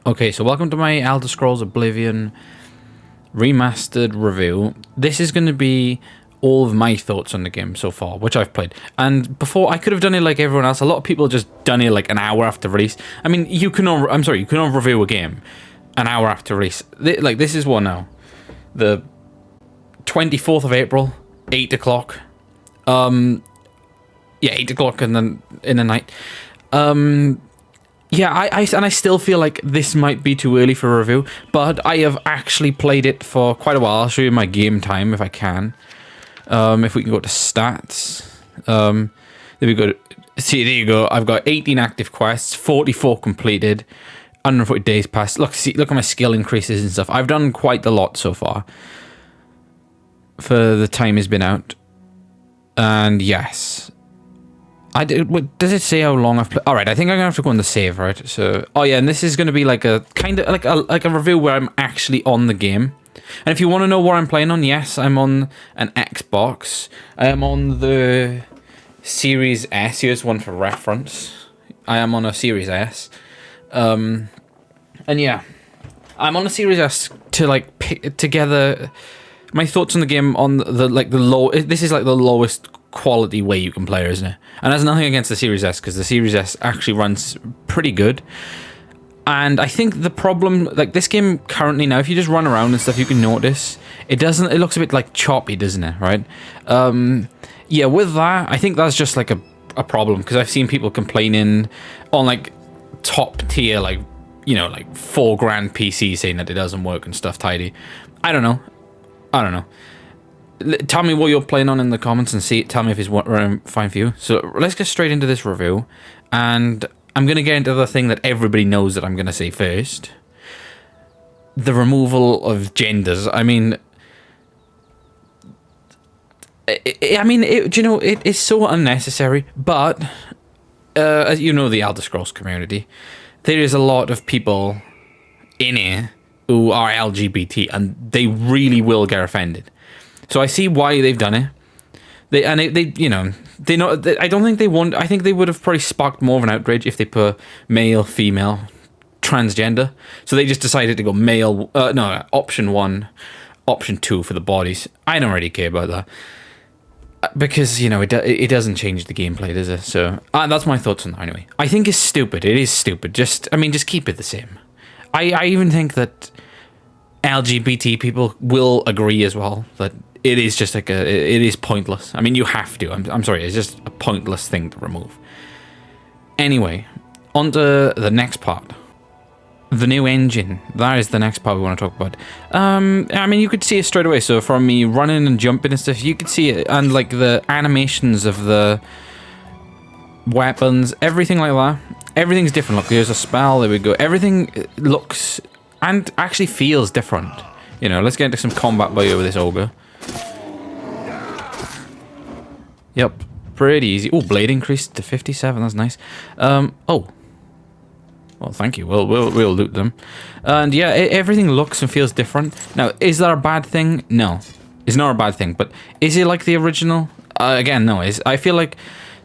Okay, so welcome to my Elder Scrolls Oblivion Remastered review. This is going to be all of my thoughts on the game so far, which I've played. And before, I could have done it like everyone else. A lot of people just done it like an hour after release. I mean, you can review a game an hour after release. Like, this is what now? The 24th of April, 8 o'clock. Yeah, 8 o'clock in the night. Yeah, I still feel like this might be too early for a review, but I have actually played it for quite a while. I'll show you my game time if I can. If we can go to stats. There we go. See, there you go. I've got 18 active quests, 44 completed, 140 days passed. Look at my skill increases and stuff. I've done quite a lot so far for the time it's been out. And yes. Does it say how long I've played? All right, I think I'm gonna have to go on the save, right? So, oh yeah, and this is gonna be like a kind of like a review where I'm actually on the game. And if you want to know what I'm playing on, yes, I'm on an Xbox. I am on the Series S. Here's one for reference. I am on a Series S. And yeah, I'm on a Series S to like pick together my thoughts on the game on the low. This is like the lowest quality way you can play, isn't it? And there's nothing against the Series S, because the Series S actually runs pretty good. And I think the problem, like this game currently now, if you just run around and stuff, you can notice it looks a bit like choppy, doesn't it? Right? Yeah, with that, I think that's just like a problem, because I've seen people complaining on like top tier, like, you know, like $4,000 PC saying that it doesn't work and stuff tidy. I don't know. Tell me what you're playing on in the comments and tell me if it's running fine for you. So let's get straight into this review, and I'm going to get into the thing that everybody knows that I'm going to say first. The removal of genders. I mean, it is so unnecessary, but as you know, the Elder Scrolls community, there is a lot of people in here who are LGBT, and they really will get offended. So I see why they've done it. I don't think they want. I think they would have probably sparked more of an outrage if they put male, female, transgender. So they just decided to go male. Option 1, option 2 for the bodies. I don't really care about that, because it doesn't change the gameplay, does it? So that's my thoughts on that. Anyway, I think it's stupid. It is stupid. Just keep it the same. I even think that LGBT people will agree as well that it is just like it is pointless. I mean, you have to. I'm sorry, it's just a pointless thing to remove. Anyway, on to the next part. The new engine. That is the next part we want to talk about. I mean, you could see it straight away. So from me running and jumping and stuff, you could see it, and like the animations of the weapons, everything like that. Everything's different. Look, here's a spell. There we go. Everything looks and actually feels different. Let's get into some combat by with this ogre. Yep, pretty easy. Oh, blade increased to 57. That's nice. Oh, well, thank you. We'll loot them. And yeah, everything looks and feels different. Now, is that a bad thing? No, it's not a bad thing. But is it like the original? Again, no. I feel like,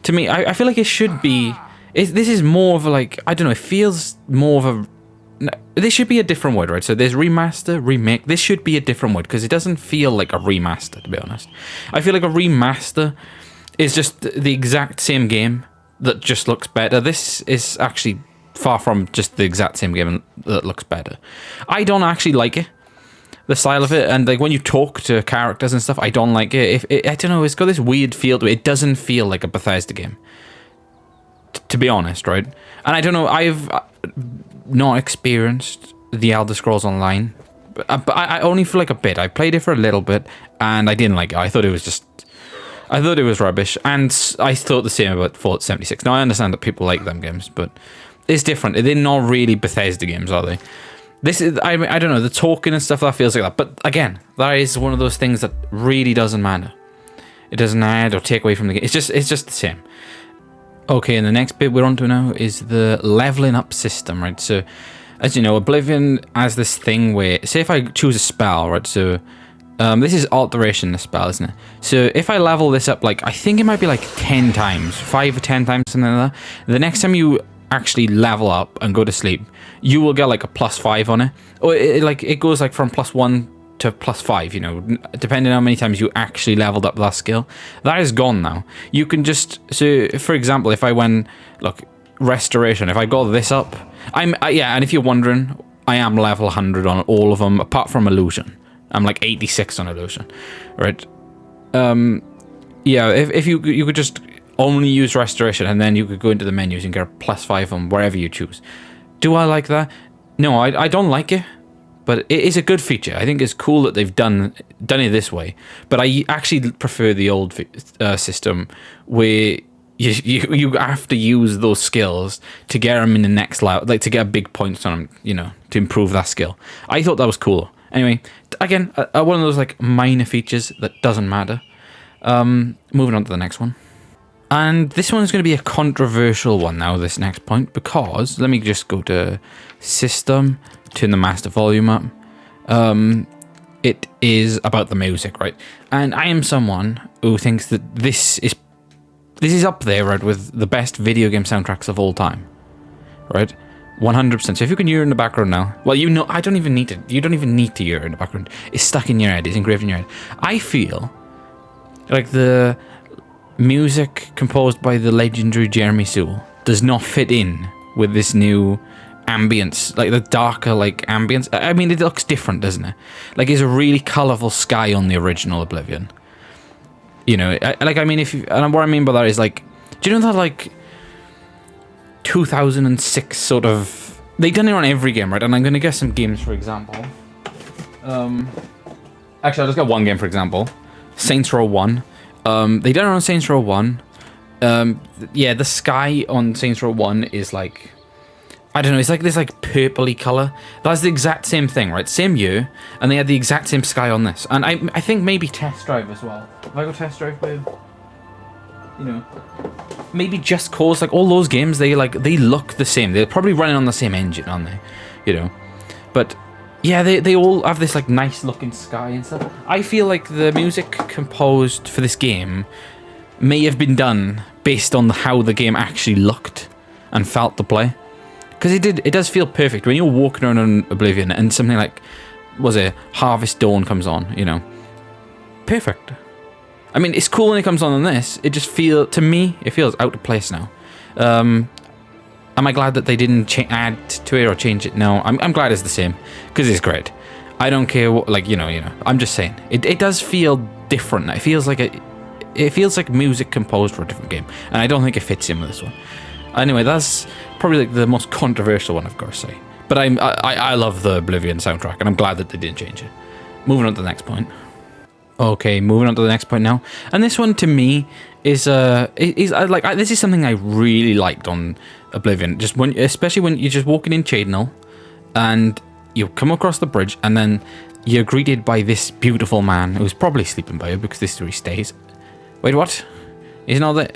to me, I feel like it should be. This is more of a, like, I don't know. It feels more of a. This should be a different word, right? So there's remaster, remake. This should be a different word, because it doesn't feel like a remaster, to be honest. I feel like a remaster is just the exact same game that just looks better. This is actually far from just the exact same game that looks better. I don't actually like it, the style of it, and like when you talk to characters and stuff, I don't like it. I don't know, it's got this weird feel to it. It doesn't feel like a Bethesda game, to be honest, right? And I don't know, I've not experienced the Elder Scrolls Online, but I only for like a bit. I played it for a little bit, and I didn't like it. I thought it was rubbish, and I thought the same about Fallout 76. Now, I understand that people like them games, but it's different. They're not really Bethesda games, are they? This is, I don't know, the talking and stuff, that feels like that. But again, that is one of those things that really doesn't matter. It doesn't add or take away from the game. It's just the same. Okay, and the next bit we're on to now is the leveling up system, right? So, as you know, Oblivion has this thing where, say if I choose a spell, right? So, this is alteration, the spell, isn't it? So, if I level this up, like, I think it might be like 10 times, 5 or 10 times, something like that. The next time you actually level up and go to sleep, you will get like a +5 on it. Or it goes like from +1 to +5, you know, depending on how many times you actually leveled up that skill. That is gone now. You can just, so for example, if I went, look, restoration, if I got this up, yeah, and if you're wondering, I am level 100 on all of them, apart from illusion. I'm like 86 on illusion, right? Yeah, if you could just only use restoration, and then you could go into the menus and get a +5 on wherever you choose. Do I like that? No, I don't like it, but it is a good feature. I think it's cool that they've done it this way. But I actually prefer the old system where you have to use those skills to get them in the next level, like to get big points on them, you know, to improve that skill. I thought that was cool. Anyway, again, one of those like minor features that doesn't matter. Moving on to the next one. And this one is going to be a controversial one now, this next point, because, let me just go to System, turn the master volume up. It is about the music, right? And I am someone who thinks that this is up there, right, with the best video game soundtracks of all time, right? 100%. So if you can hear it in the background now, well, you know, you don't even need to hear it in the background. It's stuck in your head, it's engraved in your head. I feel like the music composed by the legendary Jeremy Sewell does not fit in with this new ambience, like the darker like ambience. I mean, it looks different, doesn't it? Like, it's a really colourful sky on the original Oblivion. You know, I mean, and what I mean by that is, like, do you know that like 2006 sort of, they've done it on every game, right? And I'm going to get some games, for example. Actually, I'll just get one game, for example. Saints Row 1. They done it on Saints Row 1. Yeah, the sky on Saints Row 1 is like, I don't know, it's like this like purpley colour. That's the exact same thing, right? Same year, and they had the exact same sky on this. And I think maybe Test Drive as well. If I go Test Drive with, you know, maybe Just Cause, like all those games, they look the same. They're probably running on the same engine, aren't they? You know, but yeah, they all have this like nice looking sky and stuff. I feel like the music composed for this game may have been done based on how the game actually looked and felt to play, because it does feel perfect when you're walking around on Oblivion and something like, was it Harvest Dawn comes on, you know, perfect. I mean, it's cool when it comes on this. It just to me, it feels out of place now. Am I glad that they didn't add to it or change it? No, I'm glad it's the same, because it's great. I don't care what, like, you know. I'm just saying it does feel different. It feels like music composed for a different game, and I don't think it fits in with this one. Anyway, that's probably like the most controversial one I've got to say. But I love the Oblivion soundtrack, and I'm glad that they didn't change it. Moving on to the next point. Okay, moving on to the next point now, and this one to me is this is something I really liked on Oblivion. Just especially when you're just walking in Chadenal, and you come across the bridge, and then you're greeted by this beautiful man who's probably sleeping by you, because this is where he stays. Wait, what? He's not there.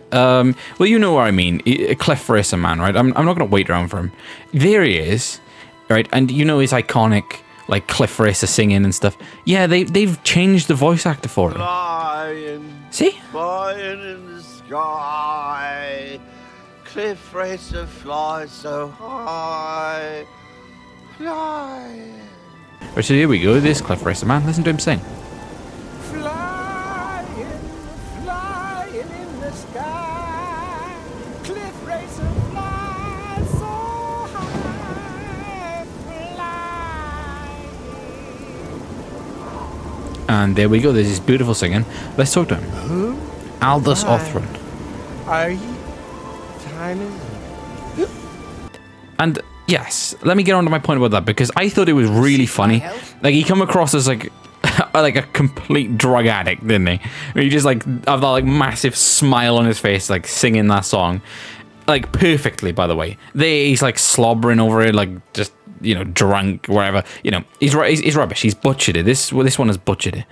Well, you know what I mean. A cliff racer man, right? I'm not gonna wait around for him. There he is, right? And you know his iconic like cliff racer singing and stuff. Yeah, they've changed the voice actor for him. Flying, See? flying in the sky. Cliff racer fly so high. Flying. Right, so here we go. This cliff racer man. Listen to him sing. Flying, flying in the sky. Cliff racer fly so high. Flying. And there we go. There's this beautiful singing. Let's talk to him. Who? Aldous Hi. Othron. Are you tiny? And yes, let me get on to my point about that, because I thought it was really funny. Like, he come across as like like a complete drug addict, didn't he? He just like have that like massive smile on his face, like singing that song, like perfectly. By the way, he's like slobbering over it, like just, you know, drunk, whatever. You know, he's rubbish. He's butchered it. This one has butchered it.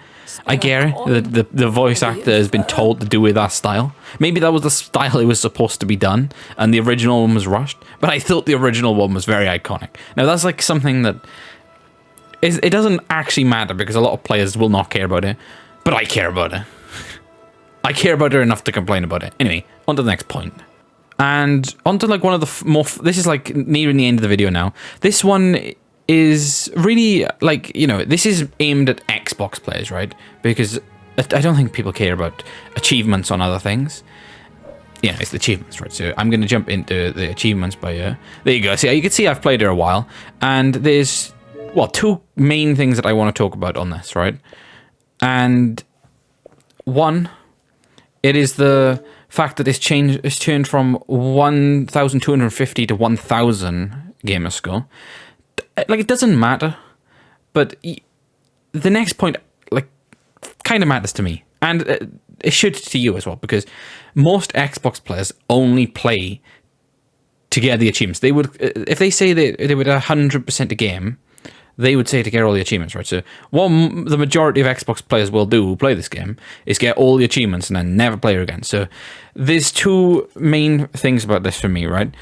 I get it. The voice actor has been told to do with that style. Maybe that was the style it was supposed to be done, and the original one was rushed. But I thought the original one was very iconic. Now that's like something that it doesn't actually matter, because a lot of players will not care about it. But I care about it. I care about it enough to complain about it. Anyway, on to the next point. And onto like one of the more. This is like nearing the end of the video now. This one is really like, you know, this is aimed at Xbox players, right? Because I don't think people care about achievements on other things. Yeah, it's the achievements, right? So I'm going to jump into the achievements by there you go. See, you can see I've played it a while, and there's, well, two main things that I want to talk about on this, right? And one, it is the fact that it's turned from 1,250 to 1,000 gamer score. Like, it doesn't matter, but the next point, like, kind of matters to me, and it should to you as well, because most Xbox players only play to get the achievements. They would, if they say they would 100% a game, they would say to get all the achievements, right? So what the majority of Xbox players will do who play this game is get all the achievements and then never play it again. So there's two main things about this for me, right?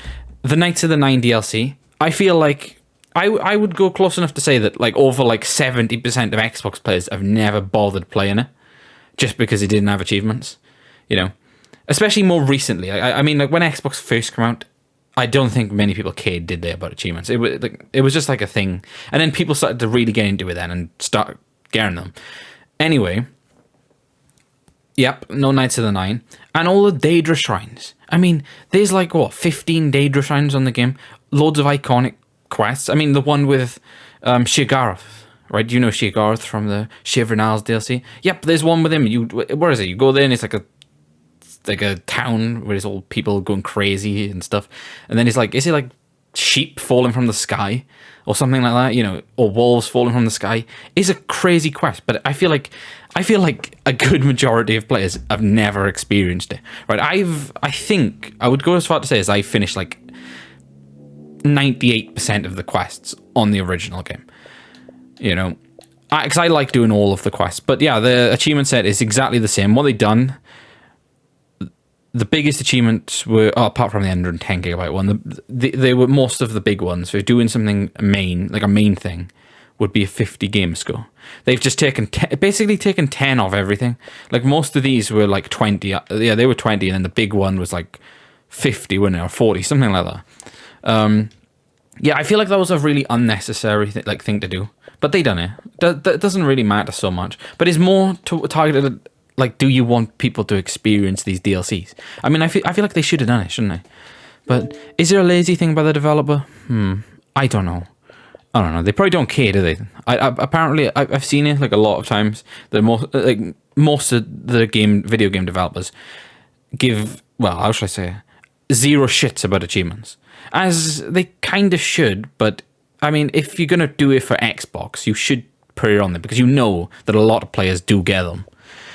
The Knights of the Nine DLC, I feel like I would go close enough to say that like over like 70% of Xbox players have never bothered playing it just because it didn't have achievements, you know? Especially more recently. I mean, like when Xbox first came out, I don't think many people cared, did they, about achievements? It was just like a thing, and then people started to really get into it then and start getting them. Anyway, yep, no Knights of the Nine, and all the Daedra shrines. I mean, there's like what 15 Daedra shrines on the game, loads of iconic quests. I mean, the one with Sheogorath, right? Do you know Sheogorath from the Shivering Isles DLC? Yep, there's one with him. Where is it? You go there and it's like a town where there's all people going crazy and stuff, and then it's like, is it like sheep falling from the sky or something like that, you know, or wolves falling from the sky? It's a crazy quest, but I feel like a good majority of players have never experienced it, right? I think I would go as far to say as I finished like 98% of the quests on the original game, you know, because I like doing all of the quests. But yeah, the achievement set is exactly the same. What they've done, the biggest achievements were, apart from the 110 gigabyte one, they were most of the big ones. So doing something main, like a main thing, would be a 50 game score. They've just basically taken 10 off everything. Like most of these were like 20. Yeah, they were 20, and then the big one was like 50, wasn't it, or 40, something like that. Yeah, I feel like that was a really unnecessary thing to do, but they done it. That doesn't really matter so much. But it's more targeted at, like, do you want people to experience these DLCs? I mean, I feel like they should have done it, shouldn't they? But is there a lazy thing by the developer? I don't know. They probably don't care, do they? Apparently, I've seen it like a lot of times. That most of the video game developers give, well, how should I say, zero shits about achievements, as they kind of should. But I mean, if you're gonna do it for Xbox, you should put it on there, because you know that a lot of players do get them.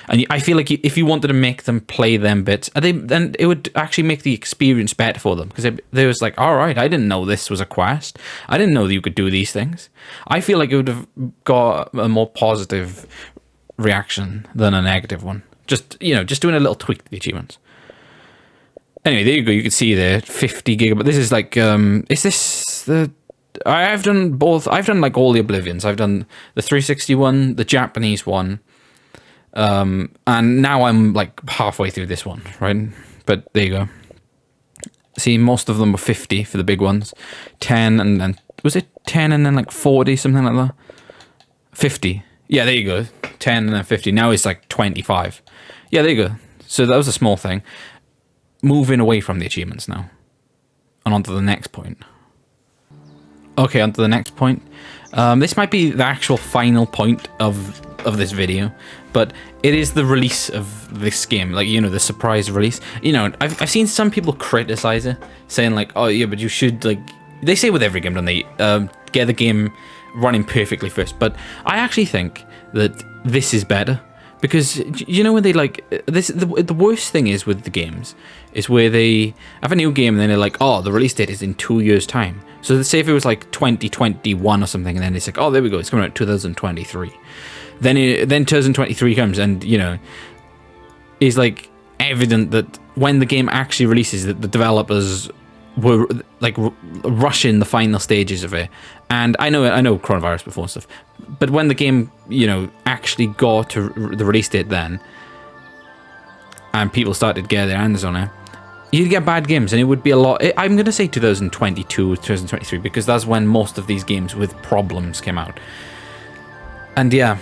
And I feel like if you wanted to make them play them bits, then it would actually make the experience better for them. Because they was like, all right, I didn't know this was a quest. I didn't know that you could do these things. I feel like it would have got a more positive reaction than a negative one. Just doing a little tweak to the achievements. Anyway, there you go. You can see there, 50 gigabyte. This is like, is this the... I've done both. I've done like all the Oblivions. I've done the 360 one, the Japanese one. And now I'm like halfway through this one, right? But there you go. See, most of them were 50 for the big ones. 10 and then... Was it 10 and then like 40, something like that? 50. Yeah, there you go. 10 and then 50. Now it's like 25. Yeah, there you go. So that was a small thing. Moving away from the achievements now. And on to the next point. Okay, on to the next point. This might be the actual final point of this video, but it is the release of this game, like, you know, the surprise release. You know, I've seen some people criticize it, saying like, oh yeah, but you should, like, they say with every game, don't they, get the game running perfectly first. But I actually think that this is better, because you know when they like this, the worst thing is with the games is where they have a new game and then they're like, oh, the release date is in 2 years time. So let's say if it was like 2021 or something, and then it's like, oh, there we go, it's coming out 2023. Then 2023 comes, and you know, it's like evident that when the game actually releases, that the developers were like rushing the final stages of it. And I know coronavirus before and stuff, but when the game, you know, actually got to the release date then, and people started getting their hands on it, you'd get bad games, and it would be a lot. I'm going to say 2022, 2023, because that's when most of these games with problems came out. And yeah,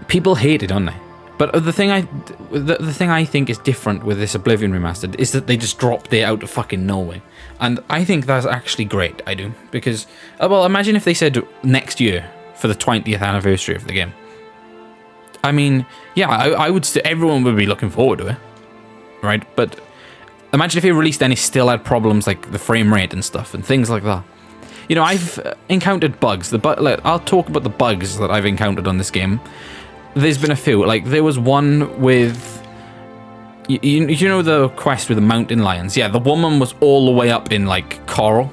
people hate it, don't they? But the thing I think is different with this Oblivion Remastered is that they just dropped it out of fucking nowhere. And I think that's actually great, I do. Because, well, imagine if they said next year for the 20th anniversary of the game. I mean, yeah, I would everyone would be looking forward to it. Right? But imagine if it released and it still had problems like the frame rate and stuff and things like that. You know, I've encountered bugs. I'll talk about the bugs that I've encountered on this game. There's been a few. Like, there was one with... You know the quest with the mountain lions? Yeah, the woman was all the way up in, like, Coral.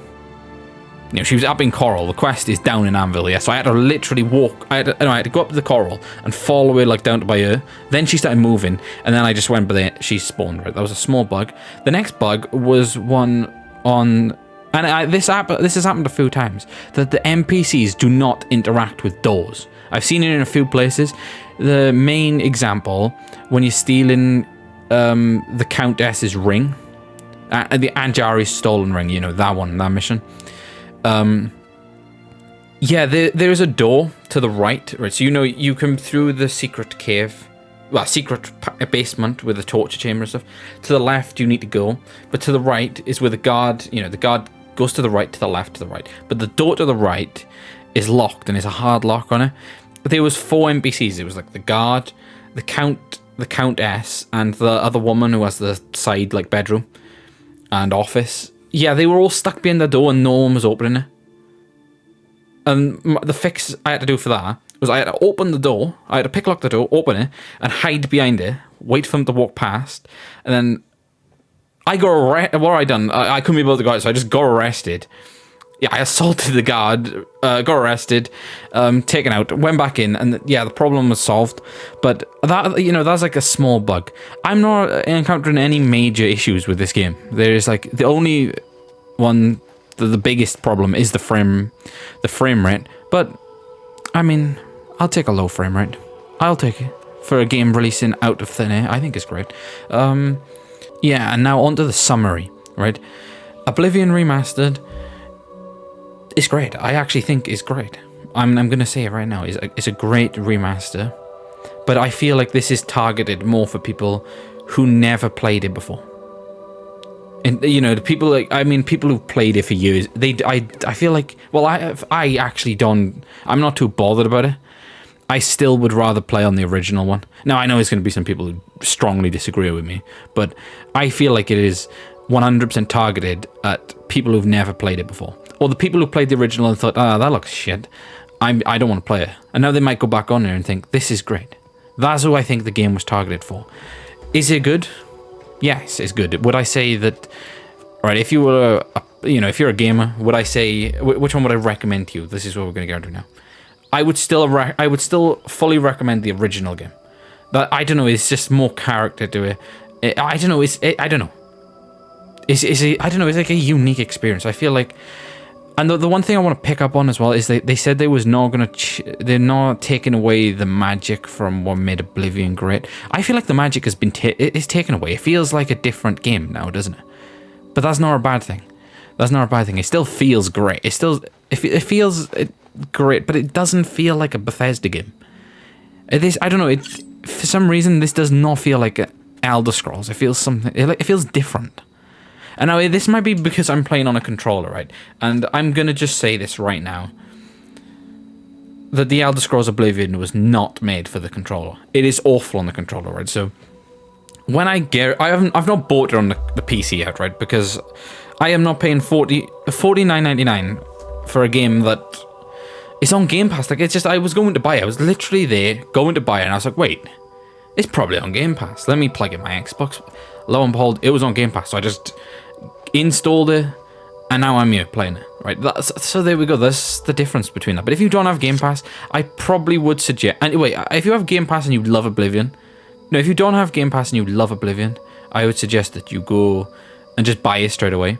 You know, she was up in Coral. The quest is down in Anvil, yeah. So I had to literally walk... I had to go up to the Coral and fall all the way, like, down to by her. Then she started moving, and then I just went by there. She spawned, right? That was a small bug. The next bug was one on... And this has happened a few times. That the NPCs do not interact with doors. I've seen it in a few places. The main example, when you're stealing the Countess's ring, the Anjari's stolen ring, you know, that mission. Yeah, there is a door to the right, so you know you come through the secret cave, well, secret basement with the torture chamber and stuff. To the left you need to go, but to the right is where the guard, you know, the guard goes to the right, to the left, to the right. But the door to the right is locked, and it's a hard lock on it. But there was 4 NPCs. It was like the guard, the Countess, and the other woman who has the side like bedroom and office. Yeah, they were all stuck behind the door and no one was opening it. And the fix I had to do for that was I had to open the door, I had to picklock the door, open it, and hide behind it, wait for them to walk past, and then I got arrested. What I done? I couldn't be able to go out, so I just got arrested. Yeah, I assaulted the guard, got arrested, taken out, went back in, and yeah, the problem was solved. But that, you know, that's like a small bug. I'm not encountering any major issues with this game. There is like the only one, the biggest problem is the frame rate. But I mean, I'll take a low frame rate. I'll take it for a game releasing out of thin air. I think it's great. Yeah, and now onto the summary, right? Oblivion Remastered. It's great. I actually think it's great. I'm going to say it right now. It's a great remaster. But I feel like this is targeted more for people who never played it before. And, you know, the people like... I mean, people who've played it for years. I feel like... Well, I actually don't... I'm not too bothered about it. I still would rather play on the original one. Now, I know there's going to be some people who strongly disagree with me. But I feel like it is 100% targeted at people who've never played it before. Or the people who played the original and thought, that looks shit. I don't want to play it. And now they might go back on there and think, this is great. That's who I think the game was targeted for. Is it good? Yes, it's good. Would I say that... Alright, if you were if you're a gamer, would I say... Which one would I recommend to you? This is what we're going to go into now. I would still fully recommend the original game. But I don't know, it's just more character to it. I don't know, I don't know. I don't know, it's like a unique experience. I feel like... And the one thing I want to pick up on as well is they said they was not going to... they're not taking away the magic from what made Oblivion great. I feel like the magic has been it's taken away. It feels like a different game now, doesn't it? But that's not a bad thing. That's not a bad thing. It still feels great. It feels great, but it doesn't feel like a Bethesda game. I don't know. For some reason, this does not feel like Elder Scrolls. It feels something... It feels different. And now, this might be because I'm playing on a controller, right? And I'm going to just say this right now. That the Elder Scrolls Oblivion was not made for the controller. It is awful on the controller, right? So, when I've not bought it on the PC yet, right? Because I am not paying $49.99 for a game that is on Game Pass. Like, it's just, I was going to buy it. I was literally there, going to buy it, and I was like, wait, it's probably on Game Pass. Let me plug in my Xbox. Lo and behold, it was on Game Pass. So I just installed it, and now I'm here playing it, right? So there we go. That's the difference between that. But if you don't have Game Pass, I probably would suggest... Anyway, if you have Game Pass and you love Oblivion... No, if you don't have Game Pass and you love Oblivion, I would suggest that you go and just buy it straight away.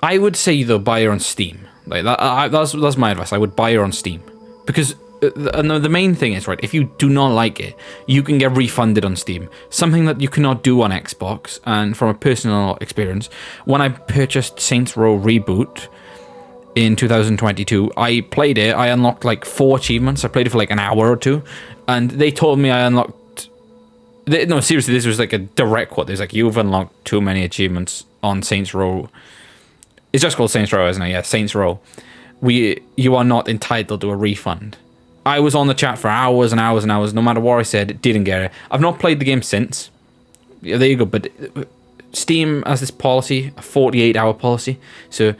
I would say, though, buy it on Steam. Like that's my advice. I would buy it on Steam. Because the main thing is, right, if you do not like it, you can get refunded on Steam. Something that you cannot do on Xbox. And from a personal experience, when I purchased Saints Row Reboot in 2022, I played it. I unlocked like 4 achievements. I played it for like an hour or 2, and they told me I unlocked. No, seriously, this was like a direct quote. There's like, you've unlocked too many achievements on Saints Row. It's just called Saints Row, isn't it? Yeah, Saints Row. You are not entitled to a refund. I was on the chat for hours and hours and hours. No matter what I said, didn't get it. I've not played the game since. Yeah, there you go. But Steam has this policy, a 48-hour policy. So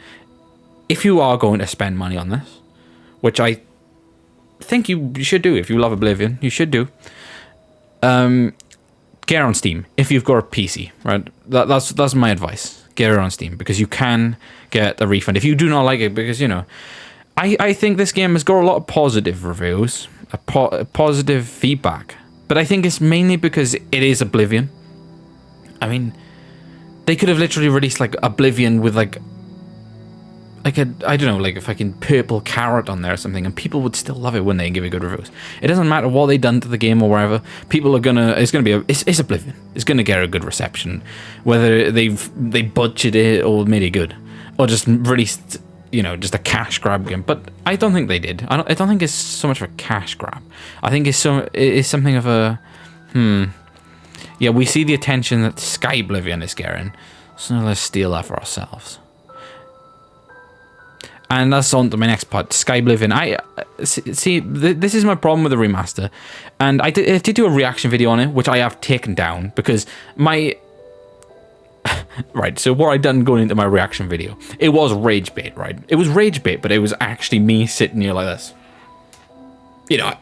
if you are going to spend money on this, which I think you should do if you love Oblivion, you should do. Get it on Steam if you've got a PC, right? That's my advice. Get it on Steam because you can get a refund if you do not like it. Because, you know, I think this game has got a lot of positive reviews, positive feedback, but I think it's mainly because it is Oblivion. I mean, they could have literally released like Oblivion with like a, I don't know, like a fucking purple carrot on there or something, and people would still love it when they give it good reviews. It doesn't matter what they've done to the game or whatever. People are gonna, it's Oblivion. It's gonna get a good reception, whether they butchered it or made it good, or just released, you know, just a cash grab game. But I don't think they did. I don't think it's so much of a cash grab. I think it's something of a, yeah, we see the attention that Sky Oblivion is getting, so let's steal that for ourselves. And that's on to my next part, Sky Oblivion. This is my problem with the remaster, and I did do a reaction video on it, which I have taken down because my right. So what I done going into my reaction video, it was rage bait, right? It was rage bait, but it was actually me sitting here like this. You know,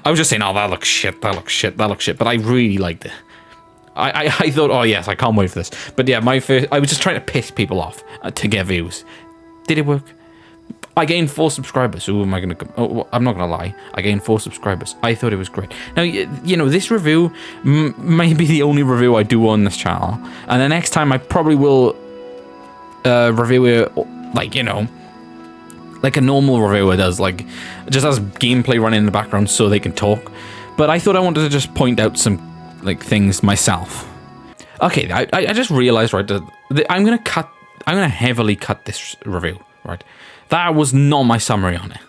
I was just saying, oh, that looks shit, that looks shit, that looks shit, but I really liked it. I thought, oh yes, I can't wait for this. But yeah, I was just trying to piss people off to get views. Did it work? I gained 4 subscribers. Who am I going to... Oh, I'm not going to lie. I gained 4 subscribers. I thought it was great. Now, you know, this review may be the only review I do on this channel. And the next time I probably will review it, like, you know, like a normal reviewer does. Like, just has gameplay running in the background so they can talk. But I thought I wanted to just point out some, like, things myself. Okay, I just realized, right, that I'm going to heavily cut this review, right? That was not my summary on it.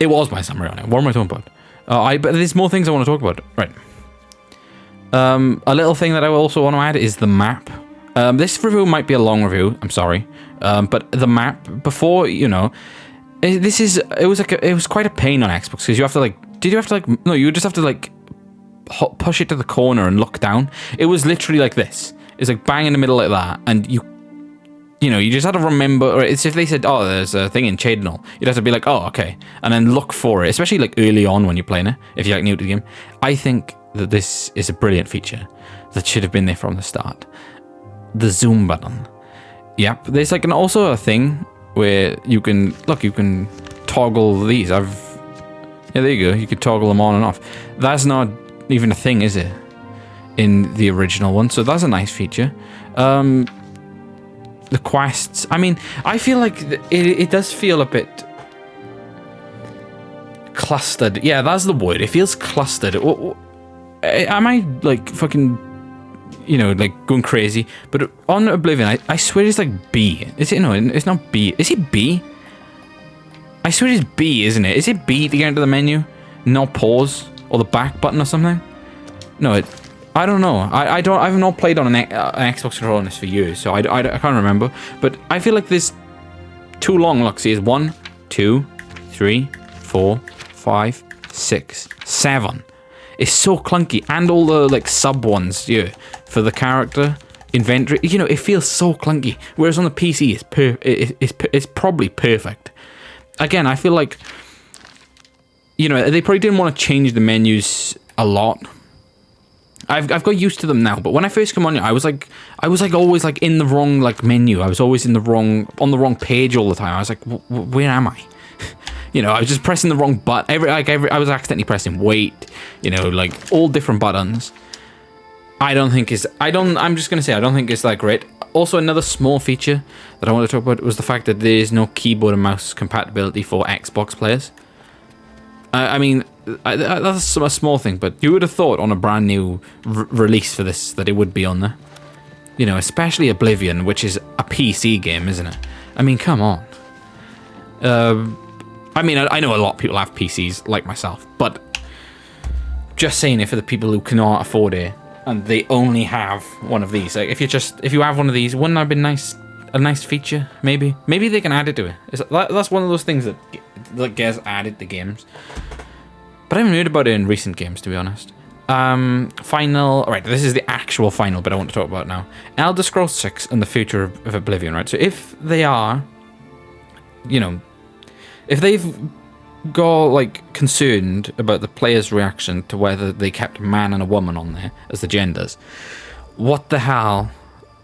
It was my summary on it. What am I talking about? But there's more things I want to talk about. Right. A little thing that I also want to add is the map. This review might be a long review. I'm sorry. But the map, before, you know, it was quite a pain on Xbox because you have to like, no, you just have to like push it to the corner and look down. It was literally like this. It's like bang in the middle like that, and you know, you just have to remember, or it's if they said, oh, there's a thing in Chadnell, you'd have to be like, oh, okay, and then look for it, especially like early on when you're playing it, if you're like new to the game. I think that this is a brilliant feature that should have been there from the start. The zoom button. Yep, there's like also a thing where you can toggle these. Yeah, there you go, you could toggle them on and off. That's not even a thing, is it, in the original one? So that's a nice feature. The quests, I mean, I feel like it does feel a bit clustered. Yeah, that's the word. It feels clustered. Am I like fucking, you know, like going crazy? But on Oblivion, I swear it's like B. Is it? No, it's not B. Is it B? I swear it's B, isn't it? Is it B to get into the menu? Not pause or the back button or something? No, I don't know. I've not played on an Xbox controller on this for years, so I can't remember. But I feel like there's too long. Look, see, it's 1, 2, 3, 4, 5, 6, 7. It's so clunky, and all the like sub ones, yeah, for the character inventory. You know, it feels so clunky. Whereas on the PC, it's probably perfect. Again, I feel like, you know, they probably didn't want to change the menus a lot. I've got used to them now, but when I first come on, I was like always like in the wrong like menu. I was always on the wrong page all the time. I was like, where am I? You know, I was just pressing the wrong button. I was accidentally pressing wait. You know, like all different buttons. I'm just gonna say I don't think it's that great. Also, another small feature that I want to talk about was the fact that there is no keyboard and mouse compatibility for Xbox players. I mean, that's a small thing, but you would have thought on a brand new release for this that it would be on there. You know, especially Oblivion, which is a PC game, isn't it? I mean, come on. I mean, I know a lot of people have PCs like myself, but just saying it for the people who cannot afford it and they only have one of these. Like, if you have one of these, wouldn't that have been nice? A nice feature, maybe. Maybe they can add it to it. That's one of those things that gets added to games. But I haven't heard about it in recent games, to be honest. Final. Alright, this is the actual final bit I want to talk about now. Elder Scrolls 6 and the future of Oblivion, right? So if they are, you know, if they've got, like, concerned about the player's reaction to whether they kept a man and a woman on there as the genders, what the hell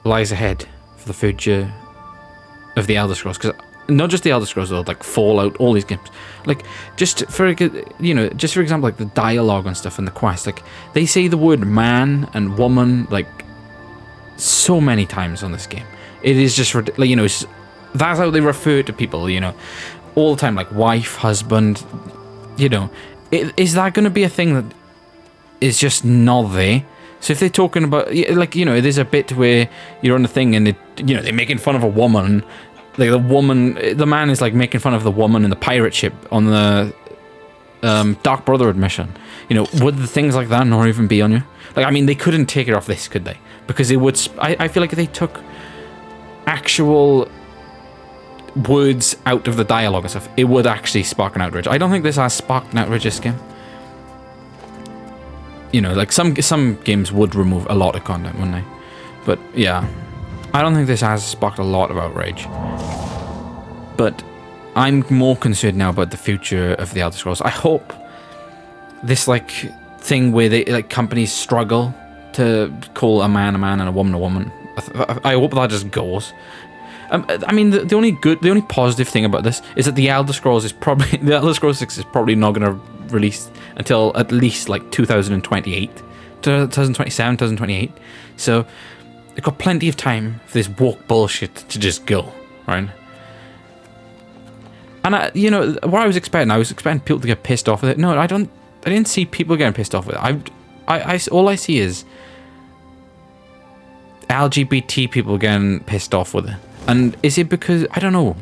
lies ahead for the future of the Elder Scrolls? Because not just the Elder Scrolls, though, like Fallout, all these games. Like, just for example, like the dialogue and stuff and the quest, like, they say the word man and woman, like, so many times on this game. It is just, like, you know, that's how they refer to people, you know, all the time, like wife, husband, you know. Is that going to be a thing that is just not there? So if they're talking about, like, you know, there's a bit where you're on the thing and, you know, they're making fun of a woman. Like, the man is, like, making fun of the woman in the pirate ship on the Dark Brotherhood mission. You know, would the things like that not even be on you? Like, I mean, they couldn't take it off this, could they? Because it would, I feel like if they took actual words out of the dialogue and stuff, it would actually spark an outrage. I don't think this has sparked an outrage this game. You know, like, some games would remove a lot of content, wouldn't they? But, yeah. I don't think this has sparked a lot of outrage. But I'm more concerned now about the future of the Elder Scrolls. I hope this, like, thing where they, like, companies struggle to call a man and a woman. I hope that just goes. I mean, the only positive thing about this is that the Elder Scrolls 6 is probably not going to release until at least, like, 2028, 2027, 2028. So they've got plenty of time for this woke bullshit to just go, right? And you know what I was expecting people to get pissed off with it. No, I didn't see people getting pissed off with it. All I see is LGBT people getting pissed off with it. And is it because, I don't know,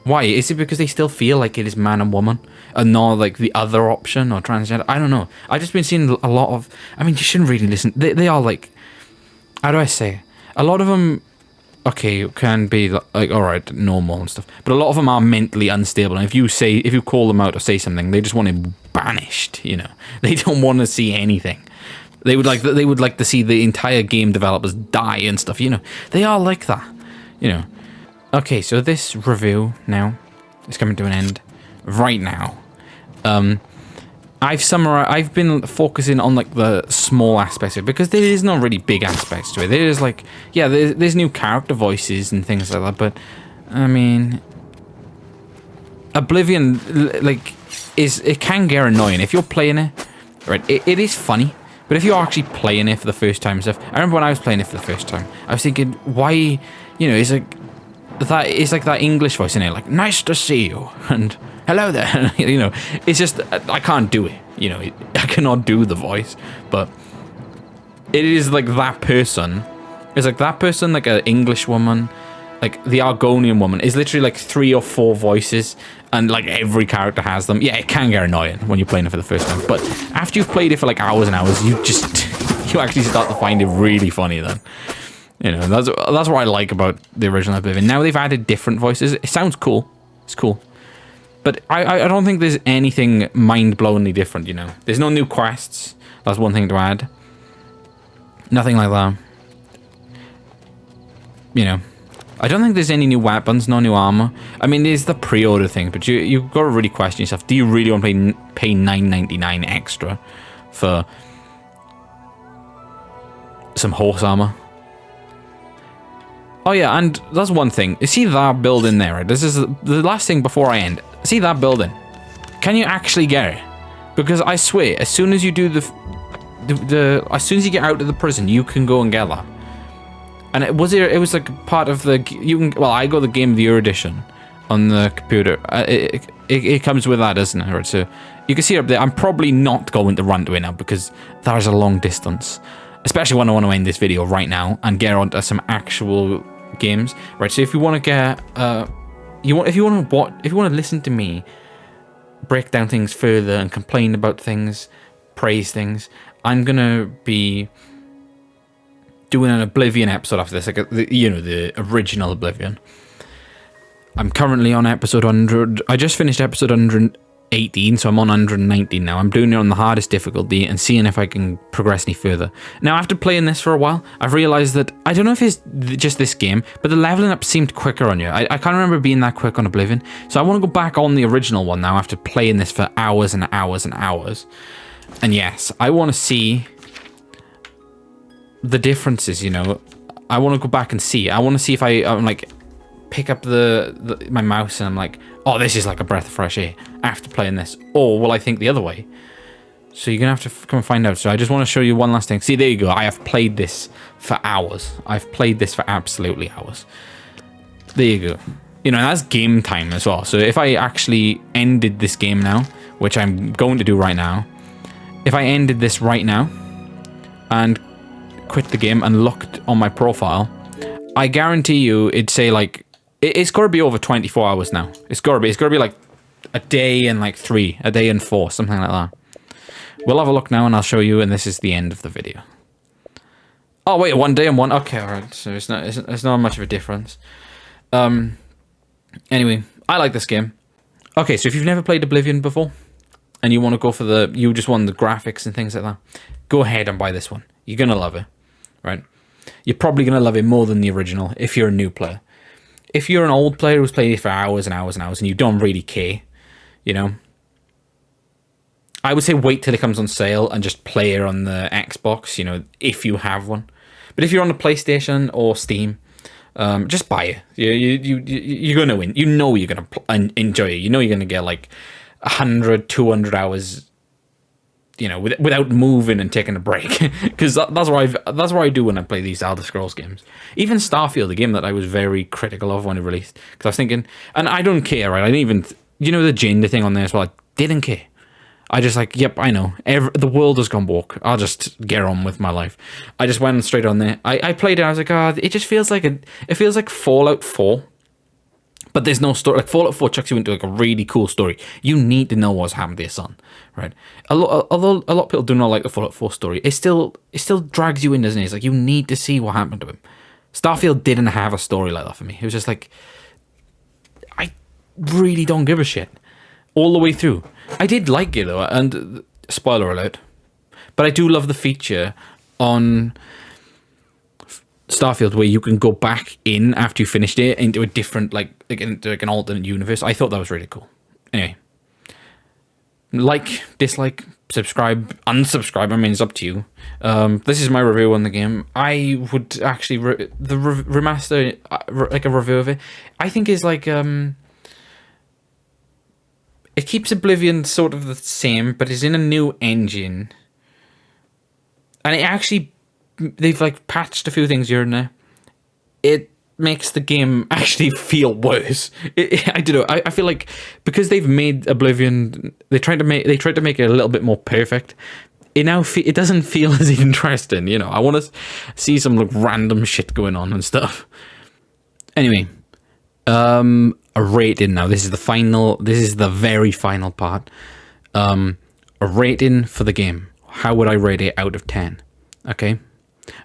why? Is it because they still feel like it is man and woman and not like the other option or transgender? I don't know. I've just been seeing a lot of, I mean, you shouldn't really listen. They are like, how do I say? A lot of them, okay, can be like, all right, normal and stuff. But a lot of them are mentally unstable. And if you call them out or say something, they just want it banished, you know. They don't want to see anything. They would like to see the entire game developers die and stuff, you know. They are like that. You know. Okay, so this review now is coming to an end right now. I've been focusing on, like, the small aspects of it, because there is not really big aspects to it. There is, like, yeah, there's new character voices and things like that, but I mean, Oblivion, like, it can get annoying if you're playing it, right? It is funny. But if you're actually playing it for the first time and stuff, I remember when I was playing it for the first time, I was thinking, why, you know, it's like that English voice in it, like, nice to see you, and hello there, you know, it's just, I can't do it, you know, I cannot do the voice, but it is like that person, it's like that person, like an English woman, like the Argonian woman, is literally like 3 or 4 voices, and like every character has them. Yeah, it can get annoying when you're playing it for the first time, but after you've played it for like hours and hours, you actually start to find it really funny then. You know, that's what I like about the original Oblivion. Now they've added different voices. It sounds cool. It's cool. But I don't think there's anything mind-blowingly different, you know. There's no new quests. That's one thing to add. Nothing like that. You know. I don't think there's any new weapons, no new armor. I mean, there's the pre-order thing, but you've got to really question yourself. Do you really want to pay $9.99 extra for some horse armor? Oh yeah, and that's one thing. You see that building there, right? This is the last thing before I end. See that building? Can you actually get it? Because I swear, as soon as you do as soon as you get out of the prison, you can go and get that. And it was like part of the I got the Game of the Year edition on the computer. It comes with that, doesn't it? Right, so you can see up there. I'm probably not going to run to it now because that is a long distance, especially when I want to end this video right now and get onto some actual games. Right, so if you want to get if you want to listen to me break down things further and complain about things, praise things, I'm gonna be doing an Oblivion episode after this, like the original Oblivion. I'm currently on episode 100. I just finished episode 118, so I'm on 119 now. I'm doing it on the hardest difficulty and seeing if I can progress any further. Now, after playing this for a while, I've realized that, I don't know if it's just this game, but the leveling up seemed quicker on you. I can't remember being that quick on Oblivion, so I want to go back on the original one now after playing this for hours and hours and hours. And yes, I want to see the differences, you know. I want to go back and see. I want to see if I'm like pick up my mouse and I'm like, oh, this is like a breath of fresh air after playing this, or will I think the other way? So you're gonna have to come and find out. So I just want to show you one last thing. See, there you go. I have played this for hours. I've played this for absolutely hours. There you go. You know, that's game time as well. So if I actually ended this game now, which I'm going to do right now, if I ended this right now and quit the game and looked on my profile, I guarantee you it'd say like, it's got to be over 24 hours now. It's got to be like a day and like 3, a day and 4, something like that. We'll have a look now and I'll show you, and this is the end of the video. Oh wait, 1 day and 1. Okay, alright. So it's not much of a difference. Anyway, I like this game. Okay, so if you've never played Oblivion before and you want to go for you just want the graphics and things like that, go ahead and buy this one. You're gonna love it, right? You're probably gonna love it more than the original if you're a new player. If you're an old player who's played it for hours and hours and hours and you don't really care, you know, I would say wait till it comes on sale and just play it on the Xbox, you know, if you have one. But if you're on the PlayStation or Steam, just buy it. You're going to win. You know you're going to enjoy it. You know you're going to get like 100, 200 hours, you know, without moving and taking a break. Because that's what I do when I play these Elder Scrolls games. Even Starfield, the game that I was very critical of when it released. Because I was thinking, and I don't care, right? I didn't even, you know, the gender thing on there as well. I didn't care. I just like, yep, I know. The world has gone woke. I'll just get on with my life. I just went straight on there. I played it. I was like, it just feels like it feels like Fallout 4. But there's no story. Like Fallout 4 chucks you into like a really cool story. You need to know what's happened to your son, right? Although a lot of people do not like the Fallout 4 story, it still drags you in, doesn't it? It's like you need to see what happened to him. Starfield didn't have a story like that for me. It was just like, I really don't give a shit all the way through. I did like it though, and spoiler alert, but I do love the feature on Starfield where you can go back in after you finished it into a different, like into like an alternate universe. I thought that was really cool. Anyway, like, dislike, subscribe, unsubscribe. I mean, it's up to you. This is my review on the game. I would actually the remaster, like a review of it, I think is like it keeps Oblivion sort of the same, but it's in a new engine, and it actually, they've like patched a few things here and there. It makes the game actually feel worse. I don't know. I feel like because they've made Oblivion, they tried to make it a little bit more perfect. It now it doesn't feel as interesting. You know, I want to see some like random shit going on and stuff. Anyway, a rating now. This is the final. This is the very final part. A rating for the game. How would I rate it out of 10? Okay.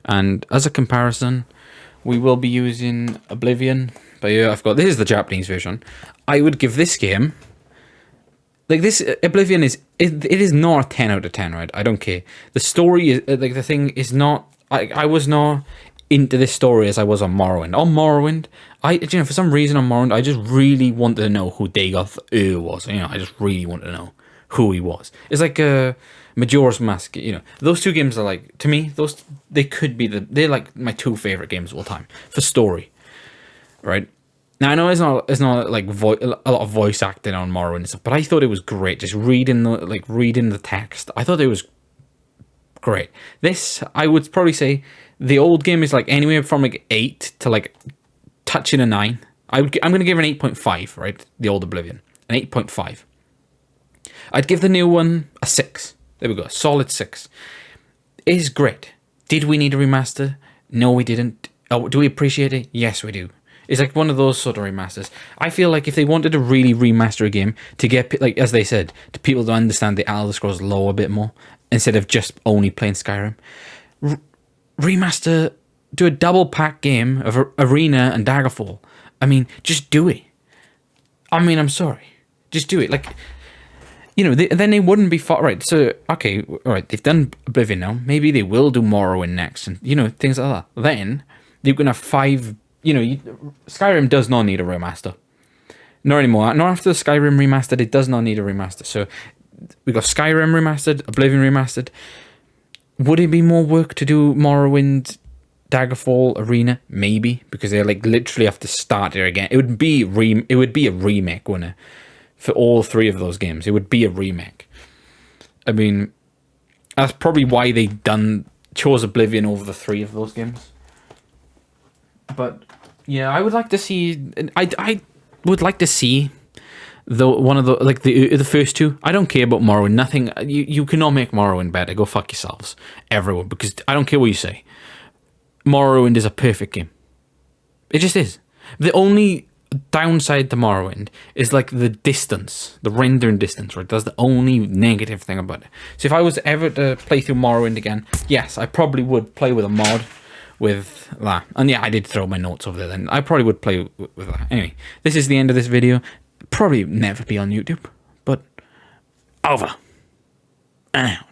And as a comparison, we will be using Oblivion. But yeah, this is the Japanese version. I would give this game, like this, Oblivion it is not a 10 out of 10, right? I don't care. The story is, like the thing is not, I was not into this story as I was on Morrowind. On Morrowind, for some reason on Morrowind, I just really wanted to know who Dagoth was. You know, I just really wanted to know who he was. It's like Majora's Mask, you know, those two games are like, to me, they could be they're like my two favorite games of all time for story, right? Now I know it's not like a lot of voice acting on Morrowind and stuff, but I thought it was great. Just reading the text, I thought it was great. This, I would probably say, the old game is like anywhere from like 8 to like touching a 9. I'm going to give it an 8.5, right? The old Oblivion. An 8.5. I'd give the new one a 6. There we go. A solid 6. It is great. Did we need a remaster? No, we didn't. Oh, do we appreciate it? Yes, we do. It's like one of those sort of remasters. I feel like if they wanted to really remaster a game to get, like as they said, to people to understand the Elder Scrolls lore a bit more, instead of just only playing Skyrim, remaster, do a double pack game of Arena and Daggerfall. I mean, just do it. I mean, I'm sorry. Just do it. Like, you know, then they wouldn't be far. Right, so, okay, all right, they've done Oblivion now. Maybe they will do Morrowind next, and, you know, things like that. Then, they're going to have 5, you know, Skyrim does not need a remaster. Not anymore. Not after the Skyrim remastered, it does not need a remaster. So, we got Skyrim remastered, Oblivion remastered. Would it be more work to do Morrowind, Daggerfall, Arena? Maybe, because they like literally have to start it again. It would be a remake, wouldn't it? For all 3 of those games, it would be a remake. I mean, that's probably why they chose Oblivion over the 3 of those games. But yeah, I would like to see. I would like to see one of the first 2. I don't care about Morrowind. Nothing. You cannot make Morrowind better. Go fuck yourselves, everyone. Because I don't care what you say. Morrowind is a perfect game. It just is. The only downside to Morrowind is like the distance, the rendering distance, right? That's the only negative thing about it. So if I was ever to play through Morrowind again, yes, I probably would play with a mod with that. And yeah, I did throw my notes over there then. I probably would play with that. Anyway, this is the end of this video. Probably never be on YouTube, but over and out.